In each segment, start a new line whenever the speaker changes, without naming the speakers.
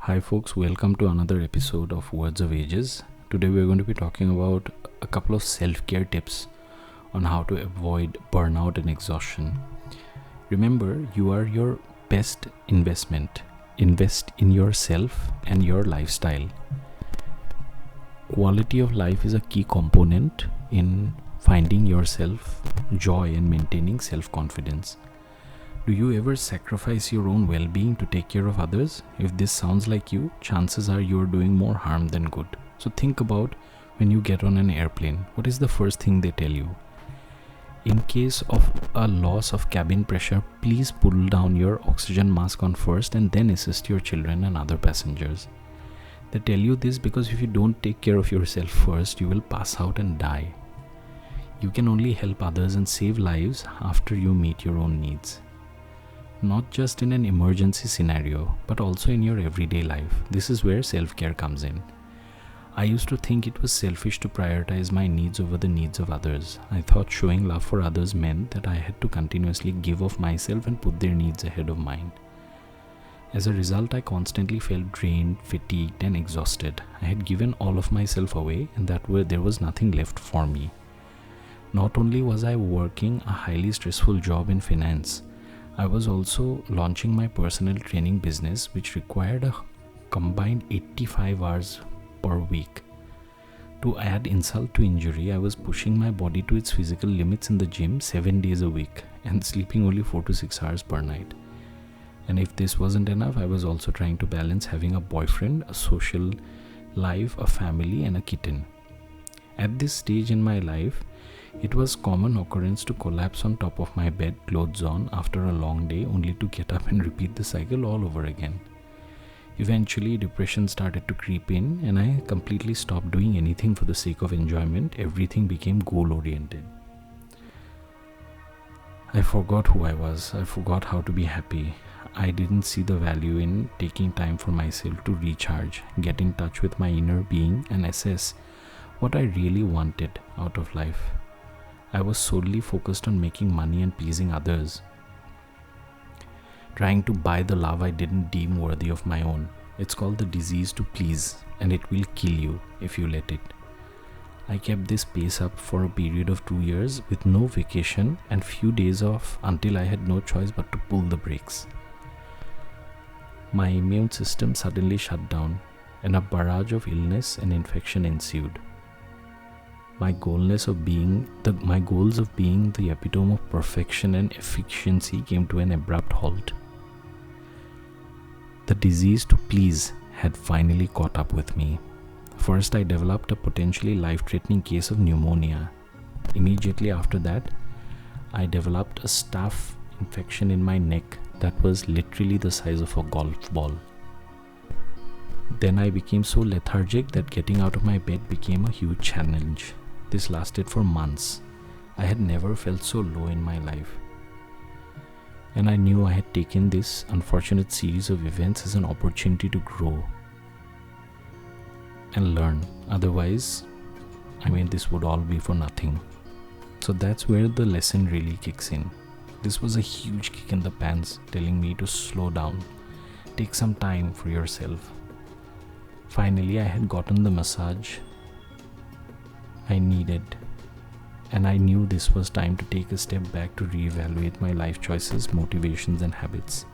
Hi folks, welcome to another episode of Words of Ages. Today we are going to be talking about a couple of self-care tips on how to avoid burnout and exhaustion. Remember, you are your best investment. Invest in yourself and your lifestyle. Quality of life is a key component in finding yourself joy and maintaining self-confidence. Do you ever sacrifice your own well-being to take care of others? If this sounds like you, chances are you're doing more harm than good. So think about when you get on an airplane, what is the first thing they tell you? In case of a loss of cabin pressure, please pull down your oxygen mask on first and then assist your children and other passengers. They tell you this because if you don't take care of yourself first, you will pass out and die. You can only help others and save lives after you meet your own needs. Not just in an emergency scenario, but also in your everyday life. This is where self-care comes in. I used to think it was selfish to prioritize my needs over the needs of others. I thought showing love for others meant that I had to continuously give of myself and put their needs ahead of mine. As a result, I constantly felt drained, fatigued, and exhausted. I had given all of myself away, and there was nothing left for me. Not only was I working a highly stressful job in finance, I was also launching my personal training business, which required a combined 85 hours per week. To add insult to injury, I was pushing my body to its physical limits in the gym 7 days a week and sleeping only 4 to 6 hours per night. And if this wasn't enough, I was also trying to balance having a boyfriend, a social life, a family, and a kitten. At this stage in my life, it was common occurrence to collapse on top of my bed, clothes on, after a long day, only to get up and repeat the cycle all over again. Eventually, depression started to creep in and I completely stopped doing anything for the sake of enjoyment. Everything became goal-oriented. I forgot who I was. I forgot how to be happy. I didn't see the value in taking time for myself to recharge, get in touch with my inner being, and assess what I really wanted out of life. I was solely focused on making money and pleasing others, trying to buy the love I didn't deem worthy of my own. It's called the disease to please, and it will kill you if you let it. I kept this pace up for a period of 2 years with no vacation and few days off until I had no choice but to pull the brakes. My immune system suddenly shut down and a barrage of illness and infection ensued. My goals of being the epitome of perfection and efficiency came to an abrupt halt. The disease to please had finally caught up with me. First, I developed a potentially life-threatening case of pneumonia. Immediately after that, I developed a staph infection in my neck that was literally the size of a golf ball. Then I became so lethargic that getting out of my bed became a huge challenge. This lasted for months. I had never felt so low in my life. And I knew I had taken this unfortunate series of events as an opportunity to grow and learn. Otherwise, this would all be for nothing. So that's where the lesson really kicks in. This was a huge kick in the pants, telling me to slow down, take some time for yourself. Finally, I had gotten the massage I needed, and I knew this was time to take a step back to reevaluate my life choices, motivations, and habits.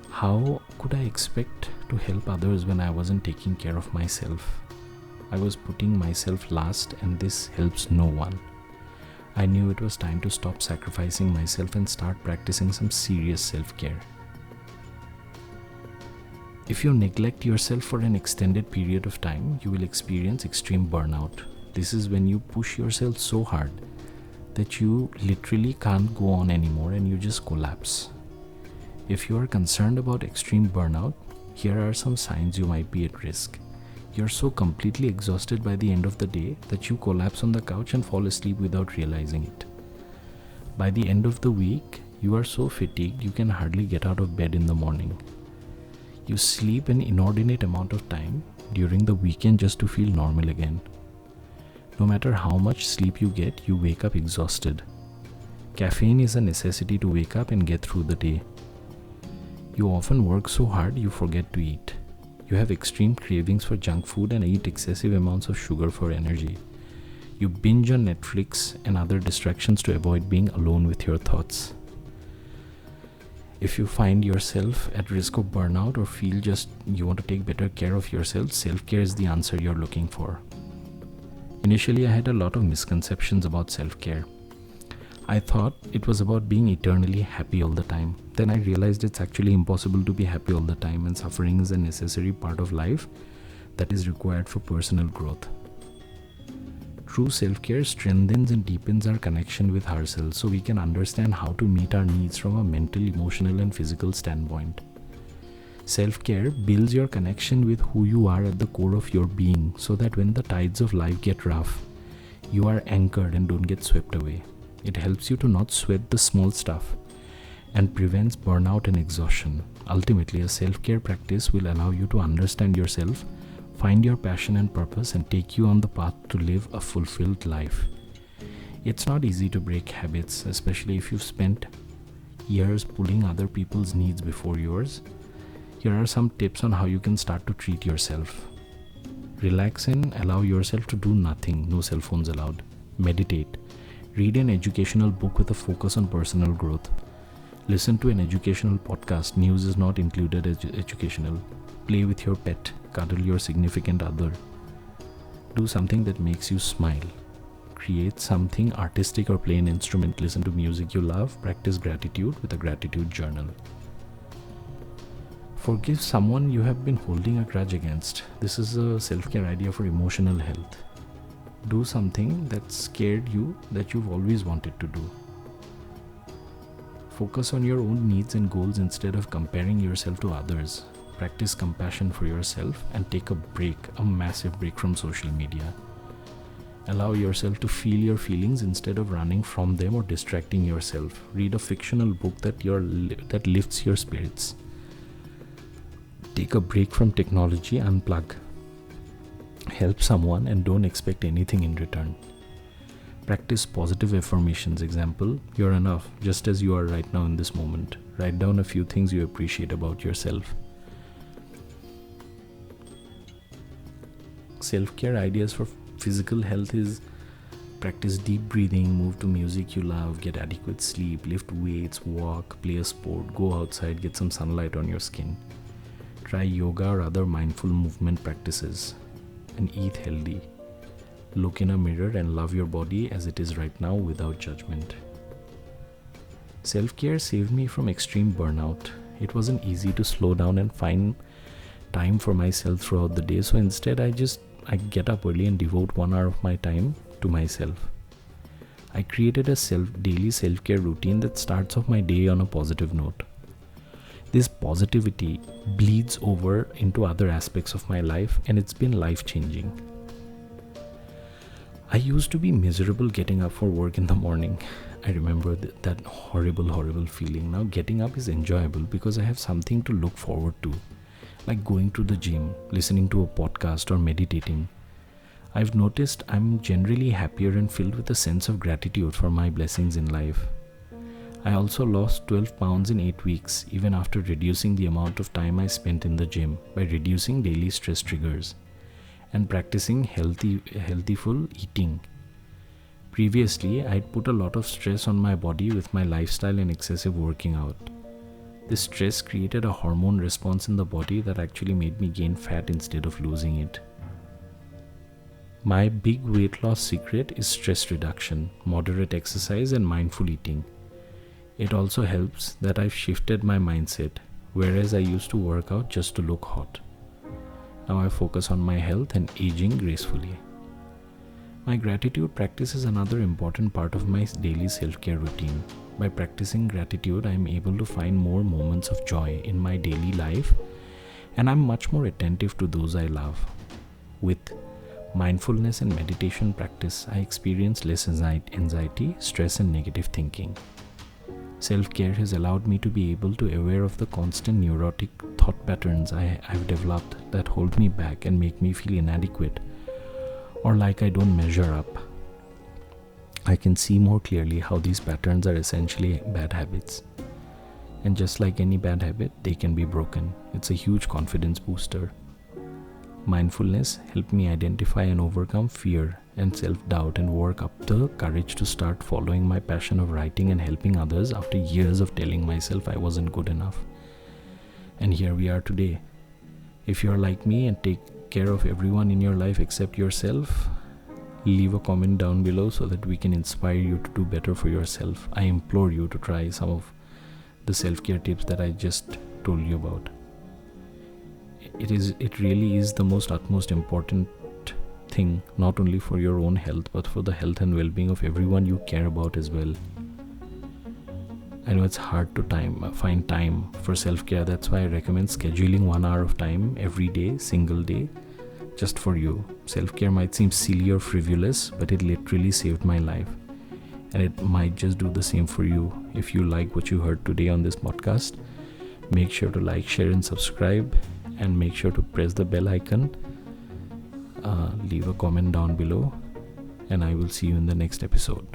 How could I expect to help others when I wasn't taking care of myself? I was putting myself last, and this helps no one. I knew it was time to stop sacrificing myself and start practicing some serious self-care. If you neglect yourself for an extended period of time, you will experience extreme burnout. This is when you push yourself so hard that you literally can't go on anymore and you just collapse. If you are concerned about extreme burnout, here are some signs you might be at risk. You're so completely exhausted by the end of the day that you collapse on the couch and fall asleep without realizing it. By the end of the week, you are so fatigued you can hardly get out of bed in the morning. You sleep an inordinate amount of time during the weekend just to feel normal again. No matter how much sleep you get, you wake up exhausted. Caffeine is a necessity to wake up and get through the day. You often work so hard you forget to eat. You have extreme cravings for junk food and eat excessive amounts of sugar for energy. You binge on Netflix and other distractions to avoid being alone with your thoughts. If you find yourself at risk of burnout or feel just you want to take better care of yourself, self-care is the answer you're looking for. Initially, I had a lot of misconceptions about self-care. I thought it was about being eternally happy all the time. Then I realized it's actually impossible to be happy all the time, and suffering is a necessary part of life that is required for personal growth. True self-care strengthens and deepens our connection with ourselves so we can understand how to meet our needs from a mental, emotional, and physical standpoint. Self-care builds your connection with who you are at the core of your being so that when the tides of life get rough, you are anchored and don't get swept away. It helps you to not sweat the small stuff and prevents burnout and exhaustion. Ultimately, a self-care practice will allow you to understand yourself, find your passion and purpose, and take you on the path to live a fulfilled life. It's not easy to break habits, especially if you've spent years pulling other people's needs before yours. Here are some tips on how you can start to treat yourself. Relax and allow yourself to do nothing, no cell phones allowed. Meditate. Read an educational book with a focus on personal growth. Listen to an educational podcast. News is not included as educational. Play with your pet. Cuddle your significant other. Do something that makes you smile. Create something artistic or play an instrument. Listen to music you love. Practice gratitude with a gratitude journal. Forgive someone you have been holding a grudge against. This is a self-care idea for emotional health. Do something that scared you that you've always wanted to do. Focus on your own needs and goals instead of comparing yourself to others. Practice compassion for yourself and take a break, a massive break from social media. Allow yourself to feel your feelings instead of running from them or distracting yourself. Read a fictional book that lifts your spirits. Take a break from technology, unplug. Help someone and don't expect anything in return. Practice positive affirmations. Example, you're enough just as you are right now in this moment. Write down a few things you appreciate about yourself. Self-care ideas for physical health is practice deep breathing, move to music you love, get adequate sleep, lift weights, walk, play a sport, go outside, get some sunlight on your skin. Try yoga or other mindful movement practices, and eat healthy. Look in a mirror and love your body as it is right now without judgment. Self-care saved me from extreme burnout. It wasn't easy to slow down and find time for myself throughout the day, so instead I get up early and devote 1 hour of my time to myself. I created a daily self-care routine that starts off my day on a positive note. This positivity bleeds over into other aspects of my life, and it's been life-changing. I used to be miserable getting up for work in the morning. I remember that horrible feeling. Now getting up is enjoyable because I have something to look forward to, like going to the gym, listening to a podcast, or meditating. I've noticed I'm generally happier and filled with a sense of gratitude for my blessings in life. I also lost 12 pounds in 8 weeks, even after reducing the amount of time I spent in the gym by reducing daily stress triggers and practicing healthful eating. Previously, I'd put a lot of stress on my body with my lifestyle and excessive working out. This stress created a hormone response in the body that actually made me gain fat instead of losing it. My big weight loss secret is stress reduction, moderate exercise, and mindful eating. It also helps that I've shifted my mindset, whereas I used to work out just to look hot. Now I focus on my health and aging gracefully. My gratitude practice is another important part of my daily self-care routine. By practicing gratitude, I am able to find more moments of joy in my daily life, and I'm much more attentive to those I love. With mindfulness and meditation practice, I experience less anxiety, stress, and negative thinking. Self-care has allowed me to be able to be aware of the constant neurotic thought patterns I've developed that hold me back and make me feel inadequate or like I don't measure up. I can see more clearly how these patterns are essentially bad habits. And just like any bad habit, they can be broken. It's a huge confidence booster. Mindfulness helped me identify and overcome fear and self-doubt and work up the courage to start following my passion of writing and helping others after years of telling myself I wasn't good enough. And here we are today. If you're like me and take care of everyone in your life except yourself, leave a comment down below so that we can inspire you to do better for yourself. I implore you to try some of the self-care tips that I just told you about. It really is the utmost important thing, not only for your own health but for the health and well-being of everyone you care about as well. I know it's hard to find time for self-care. That's why I recommend scheduling 1 hour of time every day, single day, just for you. Self-care might seem silly or frivolous, but it literally saved my life. And it might just do the same for you. If you like what you heard today on this podcast, make sure to like, share and subscribe, and make sure to press the bell icon. Leave a comment down below, and I will see you in the next episode.